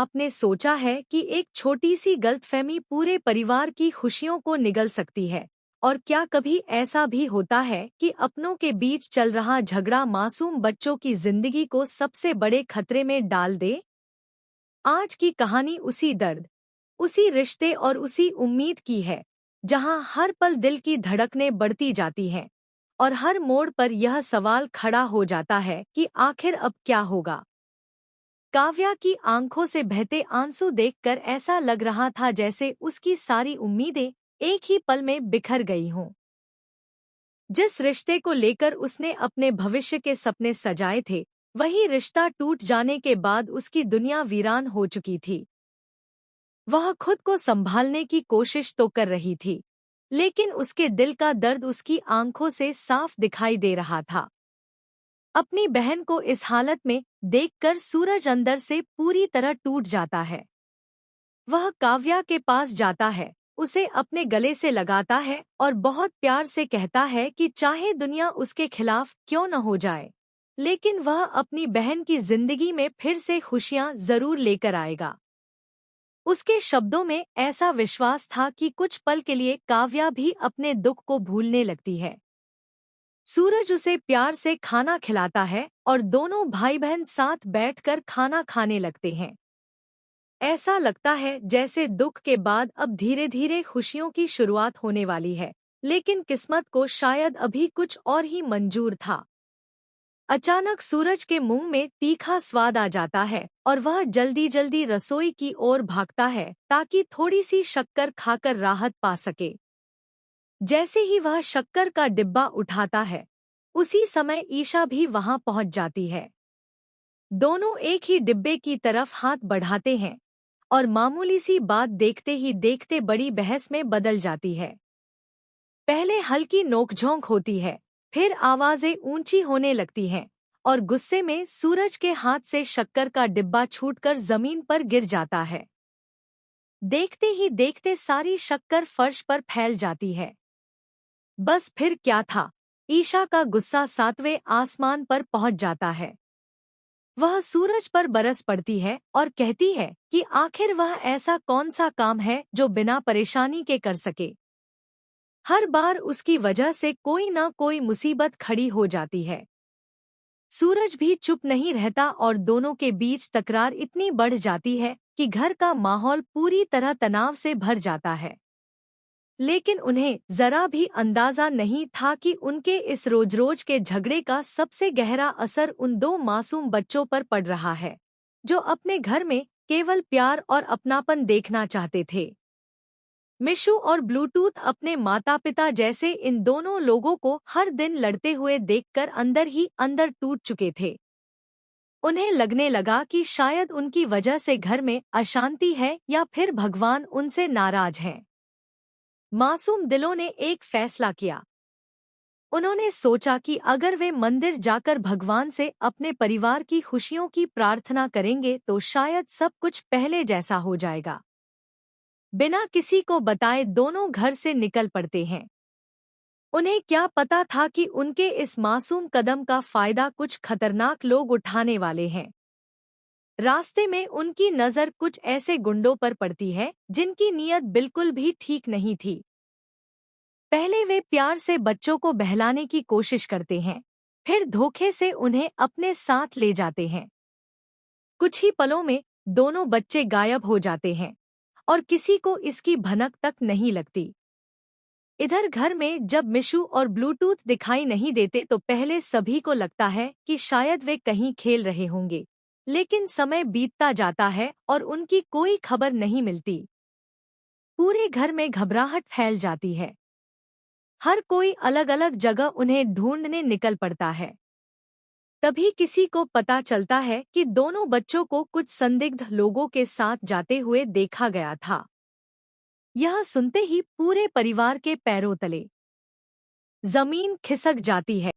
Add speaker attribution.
Speaker 1: आपने सोचा है कि एक छोटी सी गलतफहमी पूरे परिवार की खुशियों को निगल सकती है? और क्या कभी ऐसा भी होता है कि अपनों के बीच चल रहा झगड़ा मासूम बच्चों की जिंदगी को सबसे बड़े खतरे में डाल दे? आज की कहानी उसी दर्द, उसी रिश्ते और उसी उम्मीद की है, जहां हर पल दिल की धड़कनें बढ़ती जाती हैं और हर मोड़ पर यह सवाल खड़ा हो जाता है कि आखिर अब क्या होगा। काव्या की आंखों से बहते आंसू देखकर ऐसा लग रहा था जैसे उसकी सारी उम्मीदें एक ही पल में बिखर गई हों। जिस रिश्ते को लेकर उसने अपने भविष्य के सपने सजाए थे, वही रिश्ता टूट जाने के बाद उसकी दुनिया वीरान हो चुकी थी। वह खुद को संभालने की कोशिश तो कर रही थी, लेकिन उसके दिल का दर्द उसकी आंखों से साफ दिखाई दे रहा था। अपनी बहन को इस हालत में देखकर सूरज अंदर से पूरी तरह टूट जाता है। वह काव्या के पास जाता है, उसे अपने गले से लगाता है और बहुत प्यार से कहता है कि चाहे दुनिया उसके खिलाफ क्यों न हो जाए, लेकिन वह अपनी बहन की जिंदगी में फिर से खुशियां जरूर लेकर आएगा। उसके शब्दों में ऐसा विश्वास था कि कुछ पल के लिए काव्या भी अपने दुख को भूलने लगती है। सूरज उसे प्यार से खाना खिलाता है और दोनों भाई बहन साथ बैठकर खाना खाने लगते हैं। ऐसा लगता है जैसे दुख के बाद अब धीरे धीरे खुशियों की शुरुआत होने वाली है, लेकिन किस्मत को शायद अभी कुछ और ही मंजूर था। अचानक सूरज के मुंह में तीखा स्वाद आ जाता है और वह जल्दी जल्दी रसोई की ओर भागता है ताकि थोड़ी सी शक्कर खाकर राहत पा सके। जैसे ही वह शक्कर का डिब्बा उठाता है, उसी समय ईशा भी वहां पहुंच जाती है। दोनों एक ही डिब्बे की तरफ हाथ बढ़ाते हैं और मामूली सी बात देखते ही देखते बड़ी बहस में बदल जाती है। पहले हल्की नोकझोंक होती है, फिर आवाजें ऊंची होने लगती हैं और गुस्से में सूरज के हाथ से शक्कर का डिब्बा छूटकर जमीन पर गिर जाता है। देखते ही देखते सारी शक्कर फर्श पर फैल जाती है। बस फिर क्या था, ईशा का गुस्सा सातवें आसमान पर पहुंच जाता है। वह सूरज पर बरस पड़ती है और कहती है कि आखिर वह ऐसा कौन सा काम है जो बिना परेशानी के कर सके। हर बार उसकी वजह से कोई ना कोई मुसीबत खड़ी हो जाती है। सूरज भी चुप नहीं रहता और दोनों के बीच तकरार इतनी बढ़ जाती है कि घर का माहौल पूरी तरह तनाव से भर जाता है। लेकिन उन्हें जरा भी अंदाजा नहीं था कि उनके इस रोज रोज के झगड़े का सबसे गहरा असर उन दो मासूम बच्चों पर पड़ रहा है, जो अपने घर में केवल प्यार और अपनापन देखना चाहते थे। मिशु और ब्लूटूथ अपने माता पिता जैसे इन दोनों लोगों को हर दिन लड़ते हुए देखकर अंदर ही अंदर टूट चुके थे। उन्हें लगने लगा कि शायद उनकी वजह से घर में अशांति है या फिर भगवान उनसे नाराज हैं। मासूम दिलों ने एक फैसला किया। उन्होंने सोचा कि अगर वे मंदिर जाकर भगवान से अपने परिवार की खुशियों की प्रार्थना करेंगे तो शायद सब कुछ पहले जैसा हो जाएगा। बिना किसी को बताए दोनों घर से निकल पड़ते हैं। उन्हें क्या पता था कि उनके इस मासूम कदम का फायदा कुछ खतरनाक लोग उठाने वाले हैं। रास्ते में उनकी नज़र कुछ ऐसे गुंडों पर पड़ती है जिनकी नीयत बिल्कुल भी ठीक नहीं थी। पहले वे प्यार से बच्चों को बहलाने की कोशिश करते हैं, फिर धोखे से उन्हें अपने साथ ले जाते हैं। कुछ ही पलों में दोनों बच्चे गायब हो जाते हैं और किसी को इसकी भनक तक नहीं लगती। इधर घर में जब मिशु और ब्लूटूथ दिखाई नहीं देते तो पहले सभी को लगता है कि शायद वे कहीं खेल रहे होंगे, लेकिन समय बीतता जाता है और उनकी कोई खबर नहीं मिलती। पूरे घर में घबराहट फैल जाती है। हर कोई अलग अलग जगह उन्हें ढूंढने निकल पड़ता है। तभी किसी को पता चलता है कि दोनों बच्चों को कुछ संदिग्ध लोगों के साथ जाते हुए देखा गया था। यह सुनते ही पूरे परिवार के पैरों तले जमीन खिसक जाती है।